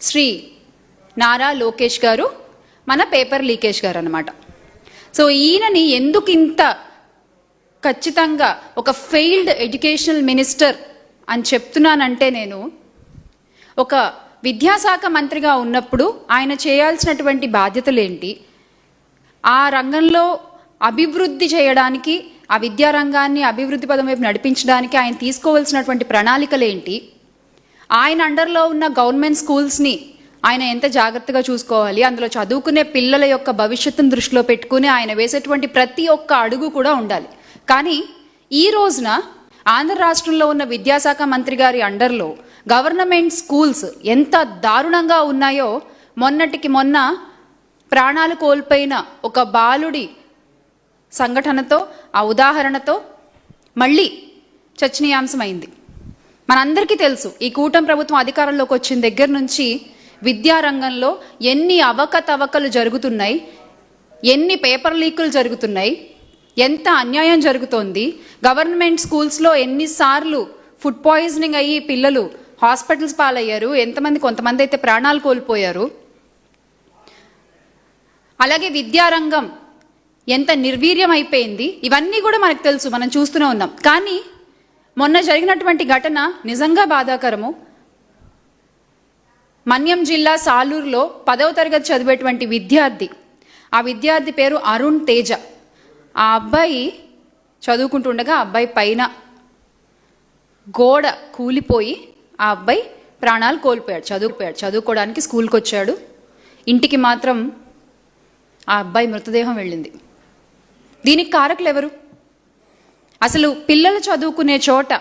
శ్రీ నారా లోకేష్ గారు, మన paper leakage గారు అన్నమాట. సో ఈయనని ఎందుకు ఇంత ఖచ్చితంగా ఒక ఫెయిల్డ్ ఎడ్యుకేషనల్ మినిస్టర్ అని చెప్తున్నానంటే, నేను ఒక విద్యాశాఖ మంత్రిగా ఉన్నప్పుడు ఆయన చేయాల్సినటువంటి బాధ్యతలేంటి, ఆ రంగంలో అభివృద్ధి చేయడానికి, ఆ విద్యారంగాన్ని అభివృద్ధి పదం వైపు నడిపించడానికి ఆయన తీసుకోవాల్సినటువంటి ప్రణాళికలేంటి, ఆయన అండర్లో ఉన్న గవర్నమెంట్ స్కూల్స్ని ఆయన ఎంత జాగ్రత్తగా చూసుకోవాలి, అందులో చదువుకునే పిల్లల యొక్క భవిష్యత్తును దృష్టిలో పెట్టుకుని ఆయన వేసేటువంటి ప్రతి ఒక్క అడుగు కూడా ఉండాలి. కానీ ఈ రోజున ఆంధ్ర రాష్ట్రంలో ఉన్న విద్యాశాఖ మంత్రి గారి అండర్లో గవర్నమెంట్ స్కూల్స్ ఎంత దారుణంగా ఉన్నాయో మొన్నటికి మొన్న ప్రాణాలు కోల్పోయిన ఒక బాలుడి సంఘటనతో, ఆ ఉదాహరణతో మళ్ళీ చర్చనీయాంశమైంది. మనందరికీ తెలుసు, ఈ కూటమి ప్రభుత్వం అధికారంలోకి వచ్చిన దగ్గర నుంచి విద్యారంగంలో ఎన్ని అవకతవకలు జరుగుతున్నాయి, ఎన్ని పేపర్ లీకులు జరుగుతున్నాయి, ఎంత అన్యాయం జరుగుతోంది. గవర్నమెంట్ స్కూల్స్లో ఎన్నిసార్లు ఫుడ్ పాయిజనింగ్ అయ్యి పిల్లలు హాస్పిటల్స్ పాలయ్యారు, కొంతమంది అయితే ప్రాణాలు కోల్పోయారు. అలాగే విద్యారంగం ఎంత నిర్వీర్యం అయిపోయింది, ఇవన్నీ కూడా మనకు తెలుసు, మనం చూస్తూనే ఉన్నాం. కానీ మొన్న జరిగినటువంటి ఘటన నిజంగా బాధాకరము. మన్యం జిల్లా సాలూరులో 10వ తరగతి చదివేటువంటి విద్యార్థి, ఆ విద్యార్థి పేరు అరుణ్ తేజ. ఆ అబ్బాయి చదువుకుంటుండగా ఆ అబ్బాయి పైన గోడ కూలిపోయి ఆ అబ్బాయి ప్రాణాలు కోల్పోయాడు. చదువుకోవడానికి స్కూల్కి వచ్చాడు, ఇంటికి మాత్రం ఆ అబ్బాయి మృతదేహం వెళ్ళింది. దీనికి కారకులు ఎవరు? అసలు పిల్లలు చదువుకునే చోట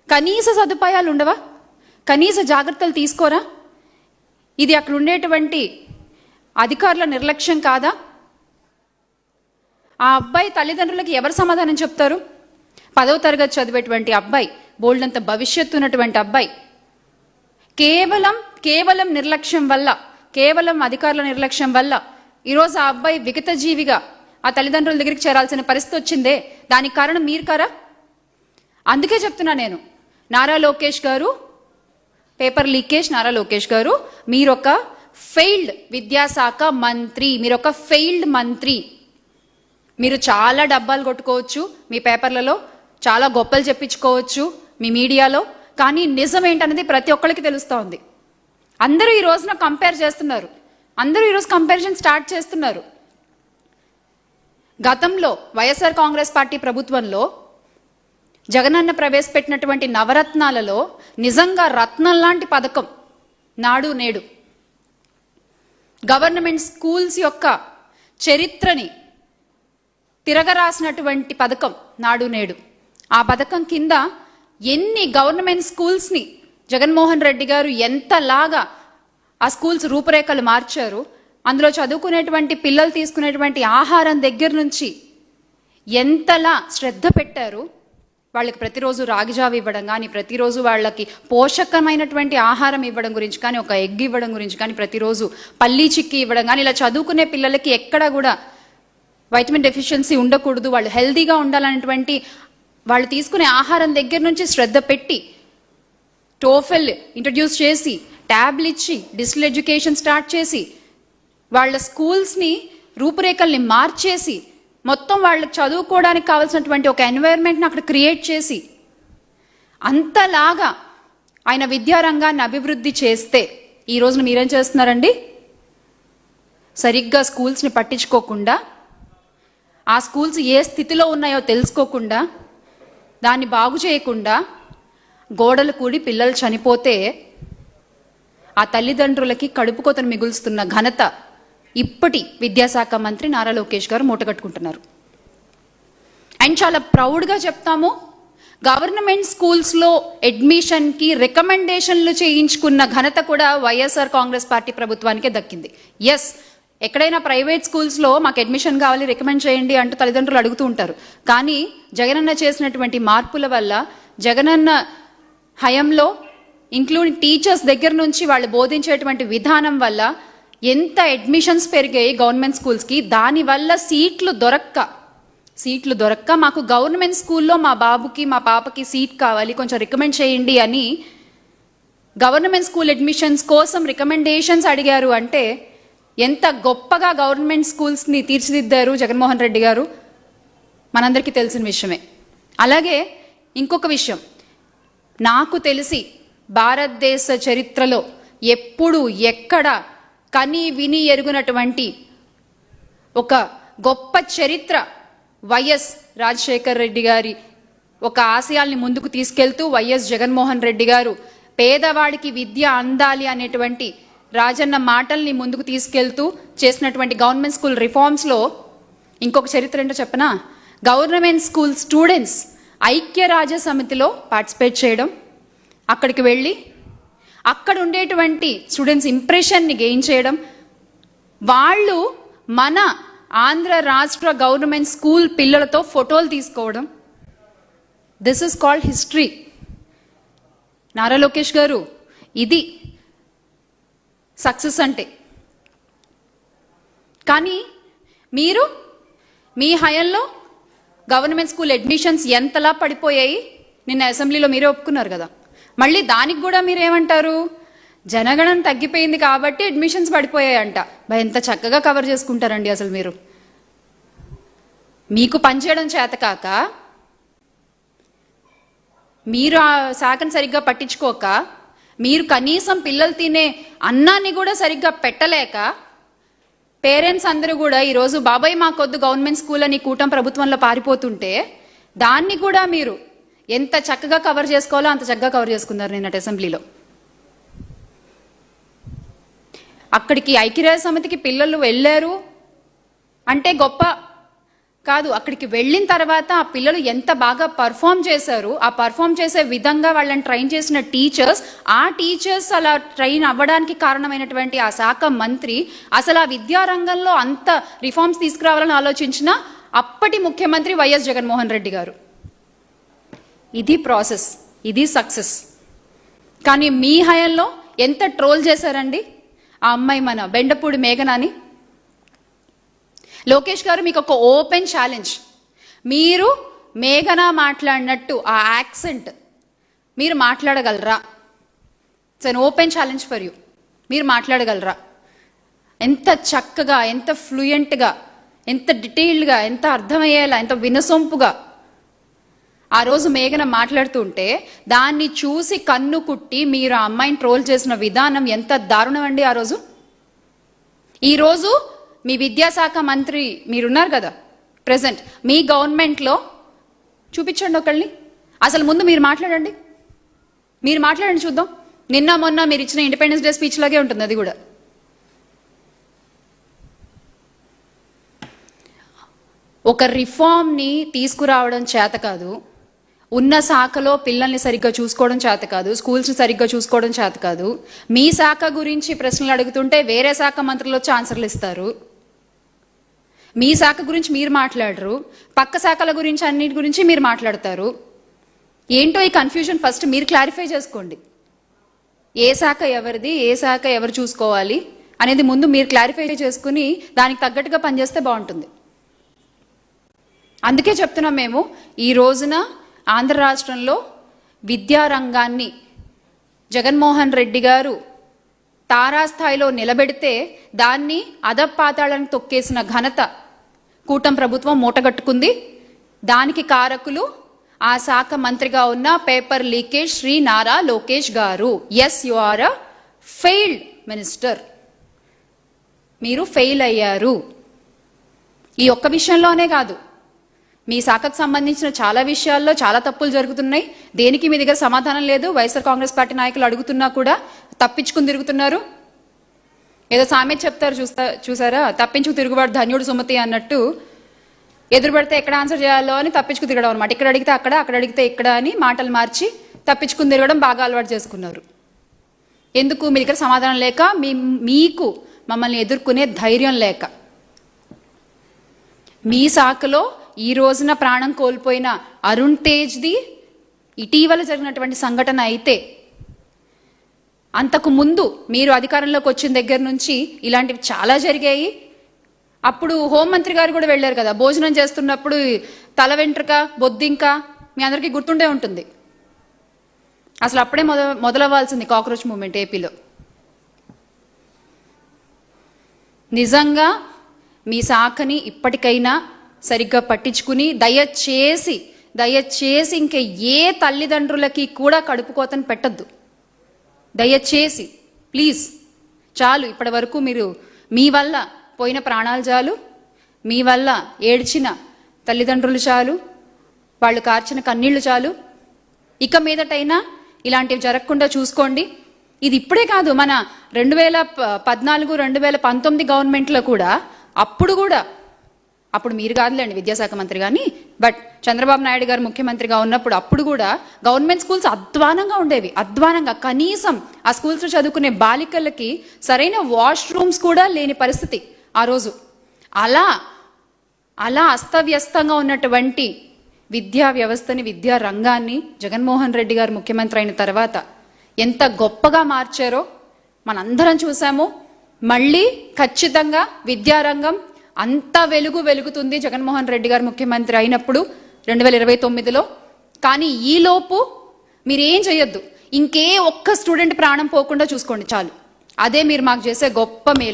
కనీస సదుపాయాలు ఉండవా? కనీస జాగ్రత్తలు తీసుకోరా? ఇది అక్కడ ఉండేటువంటి అధికారుల నిర్లక్ష్యం కాదా? ఆ అబ్బాయి తల్లిదండ్రులకి ఎవరు సమాధానం చెప్తారు? 10వ తరగతి చదివేటువంటి అబ్బాయి, బోల్డంత భవిష్యత్తు ఉన్నటువంటి అబ్బాయి, కేవలం నిర్లక్ష్యం వల్ల, కేవలం అధికారుల నిర్లక్ష్యం వల్ల ఈరోజు ఆ అబ్బాయి విగత జీవిగా ఆ తల్లిదండ్రుల దగ్గరికి చేరాల్సిన పరిస్థితి వచ్చిందే. దానికి కారణం మీరు కారా? అందుకే చెప్తున్నా నేను, నారా లోకేష్ గారు, పేపర్ లీకేజ్ నారా లోకేష్ గారు, మీరొక ఫెయిల్డ్ విద్యాశాఖ మంత్రి, మీరొక ఫెయిల్డ్ మంత్రి. మీరు చాలా డబ్బాలు కొట్టుకోవచ్చు, మీ పేపర్లలో చాలా గొప్పలు చెప్పించుకోవచ్చు, మీ మీడియాలో, కానీ నిజం ఏంటనేది ప్రతి ఒక్కరికి తెలుస్తూ ఉంది. అందరూ ఈ రోజున కంపేర్ చేస్తున్నారు, అందరూ ఈరోజు కంపారిజన్ స్టార్ట్ చేస్తున్నారు. గతంలో వైఎస్ఆర్ కాంగ్రెస్ పార్టీ ప్రభుత్వంలో జగనన్న ప్రవేశపెట్టినటువంటి నవరత్నాలలో నిజంగా రత్నం లాంటి పథకం నాడు నేడు. గవర్నమెంట్ స్కూల్స్ యొక్క చరిత్రని తిరగరాసినటువంటి పథకం నాడు నేడు. ఆ పథకం కింద ఎన్ని గవర్నమెంట్ స్కూల్స్ని జగన్మోహన్ రెడ్డి గారు ఎంతలాగా ఆ స్కూల్స్ రూపురేఖలు మార్చారు, అందులో చదువుకునేటువంటి పిల్లలు తీసుకునేటువంటి ఆహారం దగ్గర నుంచి ఎంతలా శ్రద్ధ పెట్టారు. వాళ్ళకి ప్రతిరోజు రాగిజావ ఇవ్వడం కానీ, ప్రతిరోజు వాళ్ళకి పోషకమైనటువంటి ఆహారం ఇవ్వడం గురించి కానీ, ఒక ఎగ్ ఇవ్వడం గురించి కానీ, ప్రతిరోజు పల్లీ చిక్కీ ఇవ్వడం కానీ, ఇలా చదువుకునే పిల్లలకి ఎక్కడ కూడా వైటమిన్ డెఫిషియన్సీ ఉండకూడదు, వాళ్ళు హెల్తీగా ఉండాలనేటువంటి వాళ్ళు తీసుకునే ఆహారం దగ్గర నుంచి శ్రద్ధ పెట్టి టోఫెల్ ఇంట్రడ్యూస్ చేసి, ట్యాబ్లు ఇచ్చి, డిజిటల్ ఎడ్యుకేషన్ స్టార్ట్ చేసి, వాళ్ళ స్కూల్స్ని రూపురేఖల్ని మార్చేసి, మొత్తం వాళ్ళకి చదువుకోవడానికి కావాల్సినటువంటి ఒక ఎన్వైర్న్మెంట్ని అక్కడ క్రియేట్ చేసి, అంతలాగా ఆయన విద్యారంగాన్ని అభివృద్ధి చేస్తే ఈ రోజున మీరేం చేస్తున్నారండి? సరిగ్గా స్కూల్స్ని పట్టించుకోకుండా, ఆ స్కూల్స్ ఏ స్థితిలో ఉన్నాయో తెలుసుకోకుండా, దాన్ని బాగు చేయకుండా, గోడలు కూడి పిల్లలు చనిపోతే ఆ తల్లిదండ్రులకి కడుపు కోతను మిగులుస్తున్న ఘనత ఇప్పటి విద్యాశాఖ మంత్రి నారా లోకేష్ గారు మూటగట్టుకుంటున్నారు. అండ్ చాలా ప్రౌడ్గా చెప్తాము, గవర్నమెంట్ స్కూల్స్లో అడ్మిషన్కి రికమెండేషన్లు చేయించుకున్న ఘనత కూడా వైఎస్ఆర్ కాంగ్రెస్ పార్టీ ప్రభుత్వానికే దక్కింది. ఎస్, ఎక్కడైనా ప్రైవేట్ స్కూల్స్లో మాకు అడ్మిషన్ కావాలి, రికమెండ్ చేయండి అంటూ తల్లిదండ్రులు అడుగుతూ ఉంటారు. కానీ జగనన్న చేసినటువంటి మార్పుల వల్ల, జగనన్న హయంలో ఇంక్లూడింగ్ టీచర్స్ దగ్గర నుంచి వాళ్ళు బోధించేటువంటి విధానం వల్ల ఎంత అడ్మిషన్స్ పెరిగాయి గవర్నమెంట్ స్కూల్స్కి. దానివల్ల సీట్లు దొరక్క మాకు గవర్నమెంట్ స్కూల్లో మా బాబుకి మా పాపకి సీట్ కావాలి, కొంచెం రికమెండ్ చేయండి అని గవర్నమెంట్ స్కూల్ అడ్మిషన్స్ కోసం రికమెండేషన్స్ అడిగారు అంటే ఎంత గొప్పగా గవర్నమెంట్ స్కూల్స్ని తీర్చిదిద్దారు జగన్మోహన్ రెడ్డి గారు మనందరికీ తెలిసిన విషయమే. అలాగే ఇంకొక విషయం, నాకు తెలిసి భారతదేశ చరిత్రలో ఎప్పుడు ఎక్కడ కని విని ఎరుగునటువంటి ఒక గొప్ప చరిత్ర వైఎస్ రాజశేఖర్ రెడ్డి గారి ఒక ఆశయాల్ని ముందుకు తీసుకెళ్తూ వైఎస్ జగన్మోహన్ రెడ్డి గారు పేదవాడికి విద్య అందాలి అనేటువంటి రాజన్న మాటల్ని ముందుకు తీసుకెళ్తూ చేసినటువంటి గవర్నమెంట్ స్కూల్ రిఫార్మ్స్లో ఇంకొక చరిత్ర ఏంటో చెప్పనా, గవర్నమెంట్ స్కూల్ స్టూడెంట్స్ ఐక్యరాజ్య సమితిలో పార్టిసిపేట్ చేయడం, అక్కడికి వెళ్ళి అక్కడ ఉండేటువంటి స్టూడెంట్స్ ఇంప్రెషన్ని గెయిన్ చేయడం, వాళ్ళు మన ఆంధ్ర రాష్ట్ర గవర్నమెంట్ స్కూల్ పిల్లలతో ఫోటోలు తీసుకోవడం. This is called history. Nara Lokesh గారు, ఇది సక్సెస్ అంటే. కానీ మీరు మీ హయాంలో గవర్నమెంట్ స్కూల్ అడ్మిషన్స్ ఎంతలా పడిపోయాయి నిన్న అసెంబ్లీలో మీరే ఒప్పుకున్నారు కదా. మళ్ళీ దానికి కూడా మీరేమంటారు, జనగణన తగ్గిపోయింది కాబట్టి అడ్మిషన్స్ పడిపోయాయంట. ఎంత చక్కగా కవర్ చేసుకుంటారండి అసలు మీరు. మీకు పనిచేయడం చేతకాక, మీరు ఆ శాఖను సరిగ్గా పట్టించుకోక, మీరు కనీసం పిల్లలు తినే అన్నాన్ని కూడా సరిగ్గా పెట్టలేక, పేరెంట్స్ అందరూ కూడా ఈరోజు బాబాయ్ మాకొద్దు గవర్నమెంట్ స్కూల్ అని కూటమి ప్రభుత్వంలో పారిపోతుంటే దాన్ని కూడా మీరు ఎంత చక్కగా కవర్ చేసుకోవాలో అంత చక్కగా కవర్ చేసుకున్నారు నిన్నటి అసెంబ్లీలో. అక్కడికి ఐక్యరాజ్య సమితికి పిల్లలు వెళ్ళారు అంటే గొప్ప కాదు, అక్కడికి వెళ్ళిన తర్వాత ఆ పిల్లలు ఎంత బాగా పర్ఫామ్ చేశారు, ఆ పర్ఫామ్ చేసే విధంగా వాళ్ళని ట్రైన్ చేసిన టీచర్స్, ఆ టీచర్స్ అలా ట్రైన్ అవ్వడానికి కారణమైనటువంటి ఆ శాఖ మంత్రి, అసలు ఆ విద్యారంగంలో అంత రిఫార్మ్స్ తీసుకురావాలని ఆలోచించిన అప్పటి ముఖ్యమంత్రి వైఎస్ జగన్మోహన్ రెడ్డి గారు. ఇది ప్రాసెస్, ఇది సక్సెస్. కానీ మీ హయాంలో ఎంత ట్రోల్ చేశారండి ఆ అమ్మాయి, మన బెండపూడి మేఘనాని. లోకేష్ గారు, మీకు ఒక ఓపెన్ ఛాలెంజ్. మీరు మేఘన మాట్లాడినట్టు ఆ యాక్సెంట్ మీరు మాట్లాడగలరా? It's an open challenge for you. మీరు మాట్లాడగలరా? ఎంత చక్కగా, ఎంత ఫ్లూయెంట్గా, ఎంత డీటెయిల్డ్గా, ఎంత అర్థమయ్యేలా, ఎంత వినసొంపుగా ఆ రోజు మేఘన మాట్లాడుతుంటే దాన్ని చూసి కన్ను కుట్టి మీరు ఆ అమ్మాయిని ట్రోల్ చేసిన విధానం ఎంత దారుణం అండి ఆ రోజు. ఈరోజు మీ విద్యాశాఖ మంత్రి మీరున్నారు కదా ప్రెసెంట్, మీ గవర్నమెంట్లో చూపించండి ఒకళ్ళని. అసలు ముందు మీరు మాట్లాడండి, మీరు మాట్లాడండి చూద్దాం. నిన్న మొన్న మీరు ఇచ్చిన ఇండిపెండెన్స్ డే స్పీచ్ లాగే ఉంటుంది అది కూడా. ఒక రిఫార్మ్ని తీసుకురావడం చేత కాదు, ఉన్న శాఖలో పిల్లల్ని సరిగ్గా చూసుకోవడం చేత కాదు, స్కూల్స్ని సరిగ్గా చూసుకోవడం చేత కాదు. మీ శాఖ గురించి ప్రశ్నలు అడుగుతుంటే వేరే శాఖ మంత్రులు వచ్చి ఆన్సర్లు ఇస్తారు. మీ శాఖ గురించి మీరు మాట్లాడరు, పక్క శాఖల గురించి అన్నిటి గురించి మీరు మాట్లాడతారు. ఏంటో ఈ కన్ఫ్యూజన్ ఫస్ట్ మీరు క్లారిఫై చేసుకోండి. ఏ శాఖ ఎవరిది, ఏ శాఖ ఎవరు చూసుకోవాలి అనేది ముందు మీరు క్లారిఫై చేసుకుని దానికి తగ్గట్టుగా పనిచేస్తే బాగుంటుంది. అందుకే చెప్తున్నాం మేము, ఈ రోజున ఆంధ్ర రాష్ట్రంలో విద్యారంగాన్ని జగన్మోహన్ రెడ్డి గారు తారాస్థాయిలో నిలబెడితే దాన్ని అధపాతాళానికి తొక్కేసిన ఘనత కూటమి ప్రభుత్వం మూటగట్టుకుంది. దానికి కారకులు ఆ శాఖ మంత్రిగా ఉన్న పేపర్ లీకేజ్ శ్రీ నారా లోకేష్ గారు. Yes, you are a failed minister. మీరు ఫెయిల్ అయ్యారు. ఈ ఒక్క విషయంలోనే కాదు, మీ శాఖకు సంబంధించిన చాలా విషయాల్లో చాలా తప్పులు జరుగుతున్నాయి. దేనికి మీ దగ్గర సమాధానం లేదు. వైఎస్ఆర్ కాంగ్రెస్ పార్టీ నాయకులు అడుగుతున్నా కూడా తప్పించుకుని తిరుగుతున్నారు. ఏదో సామెత చెప్తారు చూసారా, తప్పించుకు తిరుగుబాటు ధన్యుడు సుమతి అన్నట్టు, ఎదురు పడితే ఎక్కడ ఆన్సర్ చేయాలో అని తప్పించుకు తిరగడం అనమాట. ఇక్కడ అడిగితే అక్కడ, అక్కడ అడిగితే ఇక్కడ అని మాటలు మార్చి తప్పించుకుని తిరగడం బాగా అలవాటు చేసుకున్నారు. ఎందుకు? మీ దగ్గర సమాధానం లేక, మీకు మమ్మల్ని ఎదుర్కొనే ధైర్యం లేక. మీ శాఖలో ఈ రోజున ప్రాణం కోల్పోయిన అరుణ్ తేజ్ది ఇటీవల జరిగినటువంటి సంఘటన అయితే, అంతకు ముందు మీరు అధికారంలోకి వచ్చిన దగ్గర నుంచి ఇలాంటివి చాలా జరిగాయి. అప్పుడు హోంమంత్రి గారు కూడా వెళ్ళారు కదా, భోజనం చేస్తున్నప్పుడు తల వెంట్రుక, బొద్దింక మీ అందరికీ గుర్తుండే ఉంటుంది. అసలు అప్పుడే మొదలవ్వాల్సింది కాక్రోచ్ మూవ్మెంట్ ఏపీలో. నిజంగా మీ శాఖని ఇప్పటికైనా సరిగ్గా పట్టించుకుని దయచేసి ఇంక ఏ తల్లిదండ్రులకి కూడా కడుపు కోతను పెట్టద్దు. దయచేసి ప్లీజ్, చాలు. ఇప్పటి వరకు మీరు మీ వల్ల పోయిన ప్రాణాలు చాలు, మీ వల్ల ఏడ్చిన తల్లిదండ్రులు చాలు, వాళ్ళు కార్చిన కన్నీళ్లు చాలు. ఇక మీదటైనా ఇలాంటివి జరగకుండా చూసుకోండి. ఇది ఇప్పుడే కాదు, మన 2014, 2019 గవర్నమెంట్లో కూడా అప్పుడు మీరు కాదులేండి విద్యాశాఖ మంత్రి కానీ, బట్ చంద్రబాబు నాయుడు గారు ముఖ్యమంత్రిగా ఉన్నప్పుడు అప్పుడు కూడా గవర్నమెంట్ స్కూల్స్ అధ్వానంగా ఉండేవి. కనీసం ఆ స్కూల్స్ చదువుకునే బాలికలకి సరైన వాష్రూమ్స్ కూడా లేని పరిస్థితి ఆ రోజు. అలా అస్తవ్యస్తంగా ఉన్నటువంటి విద్యా వ్యవస్థని, విద్యా రంగాన్ని జగన్మోహన్ రెడ్డి గారు ముఖ్యమంత్రి అయిన తర్వాత ఎంత గొప్పగా మార్చారో మనందరం చూసాము. మళ్ళీ ఖచ్చితంగా విద్యారంగం అంత వెలుగుతుంది జగన్మోహన్ రెడ్డి గారు ముఖ్యమంత్రి అయినప్పుడు 2029లో. కానీ ఈలోపు మీరేం చేయొద్దు, ఇంకే ఒక్క స్టూడెంట్ ప్రాణం పోకుండా చూసుకోండి చాలు. అదే మీరు మాకు చేసే గొప్ప మేలు.